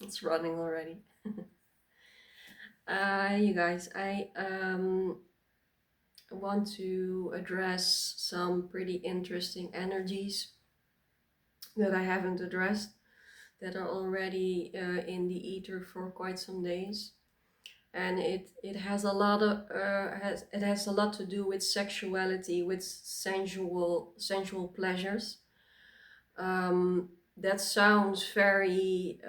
It's running already. You guys, I want to address some pretty interesting energies that I haven't addressed that are already in the ether for quite some days. And it has a lot of it has a lot to do with sexuality, with sensual pleasures. That sounds very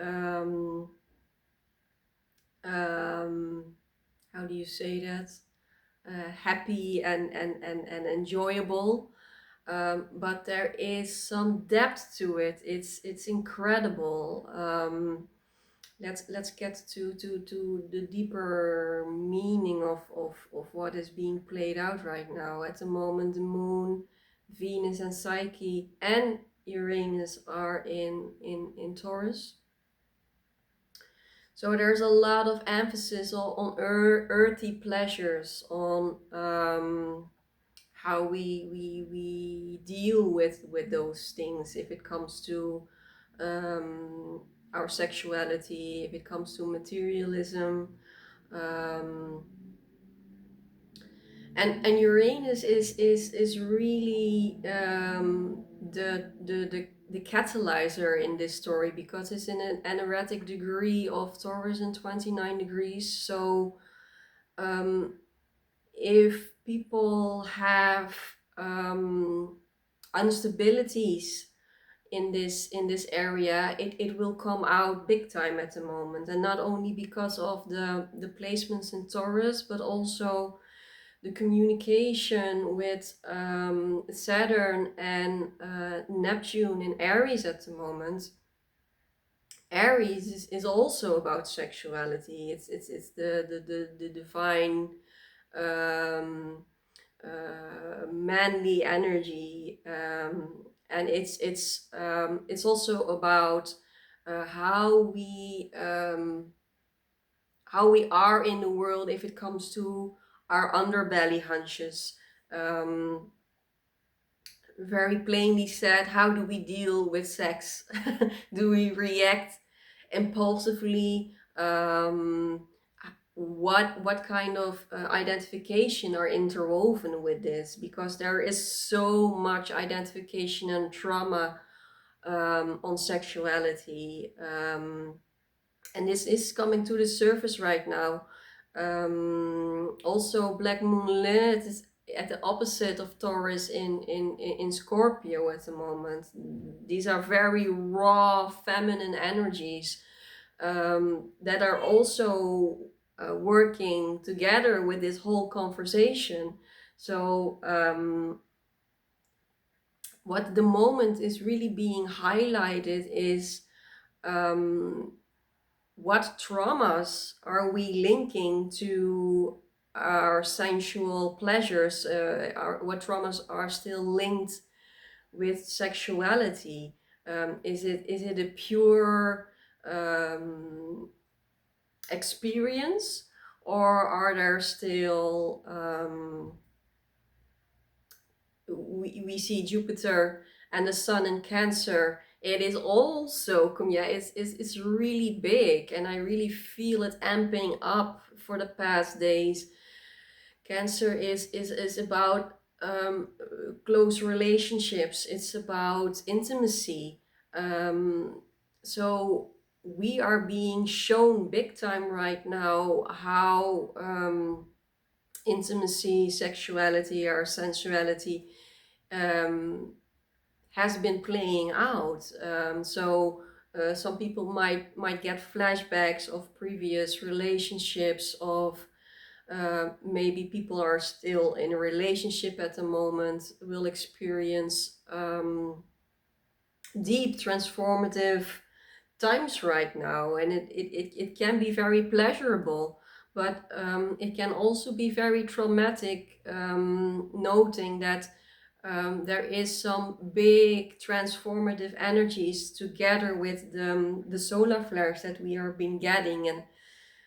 how do you say that? Happy and enjoyable. But there is some depth to it. It's incredible. Let's get to the deeper meaning of what is being played out right now. At the moment, the moon, Venus, and Psyche and Uranus are in Taurus. So there's a lot of emphasis on earthy pleasures, on how we deal with those things if it comes to um, our sexuality, if it comes to materialism. Um, and Uranus is really the catalyzer in this story, because it's in an anaretic degree of Taurus and 29 degrees. So um, if people have instabilities in this area, it will come out big time at the moment, and not only because of the placements in Taurus, but also the communication with Saturn and Neptune in Aries at the moment. Aries is also about sexuality. It's the divine um, manly energy, and it's also about how we are in the world if it comes to our underbelly hunches. Um, Very plainly said, how do we deal with sex? Do we react impulsively? What kind of identification are interwoven with this? Because there is so much identification and trauma on sexuality, and this is coming to the surface right now. Also, Black Moon Lilith is at the opposite of Taurus in Scorpio at the moment. These are very raw feminine energies that are also working together with this whole conversation. So what the moment is really being highlighted is um, what traumas are we linking to our sensual pleasures? What traumas are still linked with sexuality? Is it a pure experience, or are there still we see Jupiter and the Sun in Cancer? It is also yeah, it's really big, and I really feel it amping up for the past days. Cancer is about close relationships. It's about intimacy. Um, so we are being shown big time right now how intimacy, sexuality, or sensuality um, has been playing out. So some people might get flashbacks of previous relationships, of maybe people are still in a relationship at the moment, will experience deep transformative times right now, and it can be very pleasurable, but it can also be very traumatic, noting that there is some big transformative energies together with the solar flares that we are been getting. And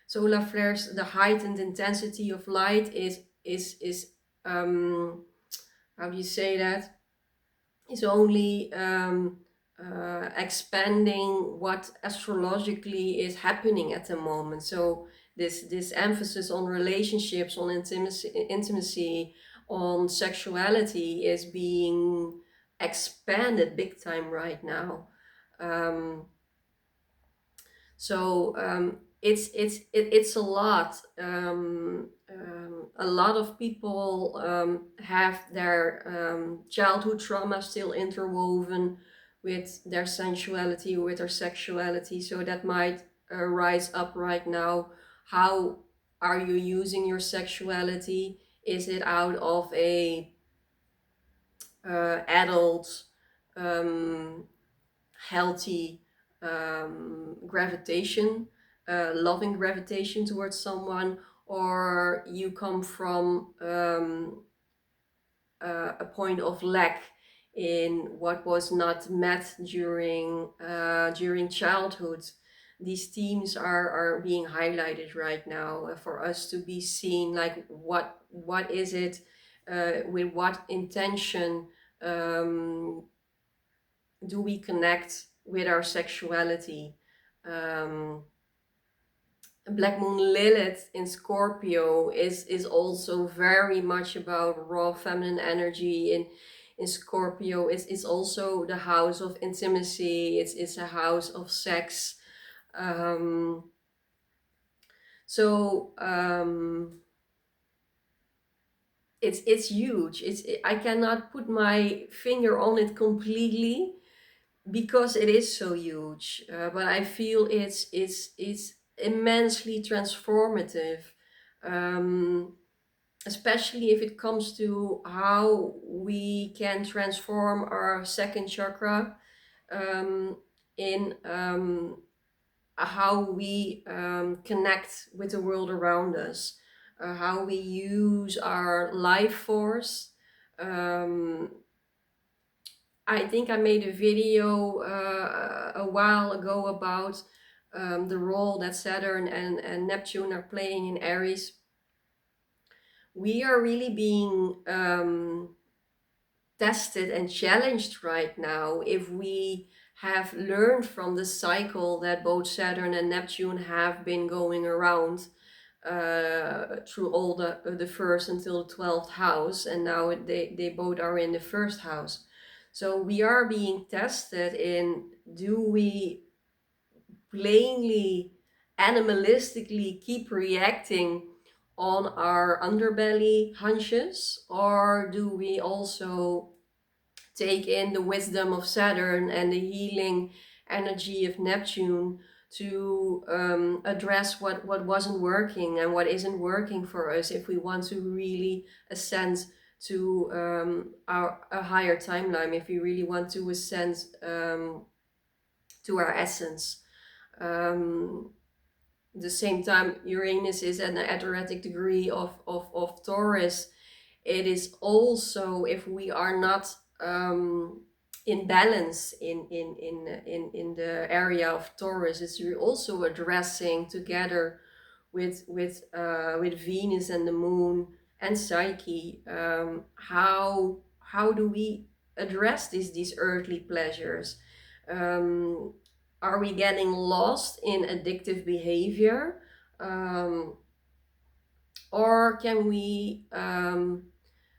solar flares, the heightened intensity of light is how do you say that? Is only expanding what astrologically is happening at the moment. So this emphasis on relationships, on intimacy, on sexuality is being expanded big time right now. Um, it's a lot. A lot of people have their childhood trauma still interwoven with their sensuality, with their sexuality. So that might rise up right now. How are you using your sexuality? Is it out of a adult, um, healthy gravitation, loving gravitation towards someone, or you come from a point of lack in what was not met during childhood. These themes are being highlighted right now for us to be seen, like what is it, with what intention um, do we connect with our sexuality. um, Black Moon Lilith in Scorpio is also very much about raw feminine energy. In Scorpio, it's also the house of intimacy. It's a house of sex. Um, so it's huge. I cannot put my finger on it completely because it is so huge. But I feel it's immensely transformative, um, especially if it comes to how we can transform our second chakra, um, in how we connect with the world around us, how we use our life force. Um, I think I made a video a while ago about the role that Saturn and Neptune are playing in Aries. We are really being tested and challenged right now if we have learned from the cycle that both Saturn and Neptune have been going around through all the first until the 12th house, and now they both are in the first house. So we are being tested in, do we plainly, animalistically keep reacting on our underbelly hunches, or do we also take in the wisdom of Saturn and the healing energy of Neptune to address what wasn't working and what isn't working for us if we want to really ascend to a higher timeline, if we really want to ascend to our essence. The same time, Uranus is at an adretic degree of Taurus. It is also, if we are not in balance in the area of Taurus, it's also addressing together with Venus and the Moon and Psyche, how do we address these earthly pleasures? Um, are we getting lost in addictive behavior, um, or can we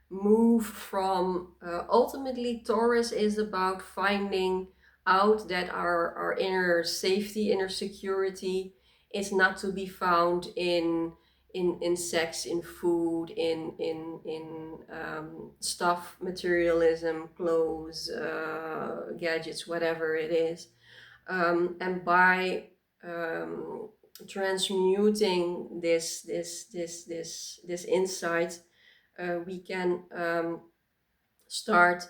move from ultimately Taurus is about finding out that our inner safety, inner security is not to be found in sex, in food, in stuff, materialism, clothes, gadgets, whatever it is. And by transmuting this insight, we can start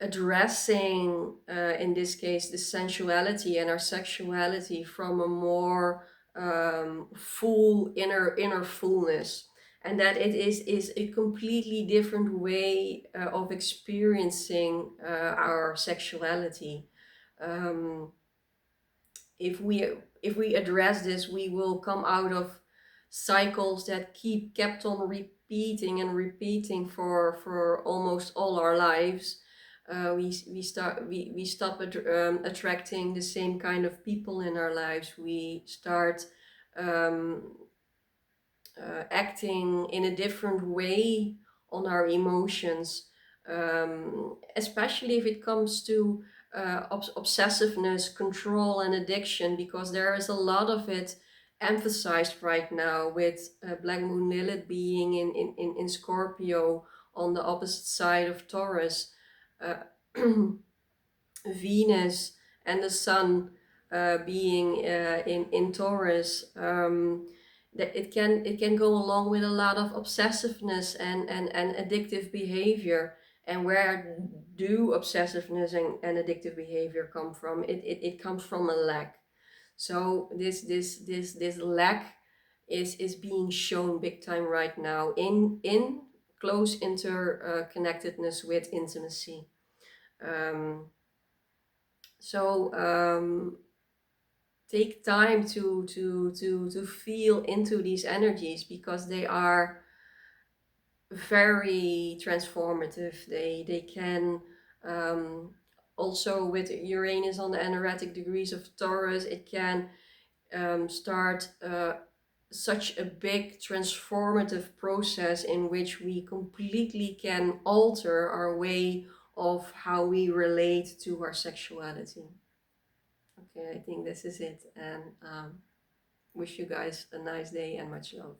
addressing, in this case, the sensuality and our sexuality from a more full inner fullness, and that it is a completely different way of experiencing our sexuality. Um, if we address this, we will come out of cycles that kept on repeating and repeating for almost all our lives. We stop attracting the same kind of people in our lives. We start um, acting in a different way on our emotions, especially if it comes to obsessiveness, control, and addiction, because there is a lot of it emphasized right now with Black Moon Lilith being in Scorpio on the opposite side of Taurus. Uh, Venus and the Sun being in Taurus, that it can go along with a lot of obsessiveness and addictive behavior. And where do obsessiveness and addictive behavior come from? It comes from a lack. So this lack is being shown big time right now in close interconnectedness with intimacy. Um, so take time to feel into these energies, because they are very transformative. They can also, with Uranus on the energetic degrees of Taurus, it can start such a big transformative process in which we completely can alter our way of how we relate to our sexuality. Okay, I think this is it, and wish you guys a nice day and much love.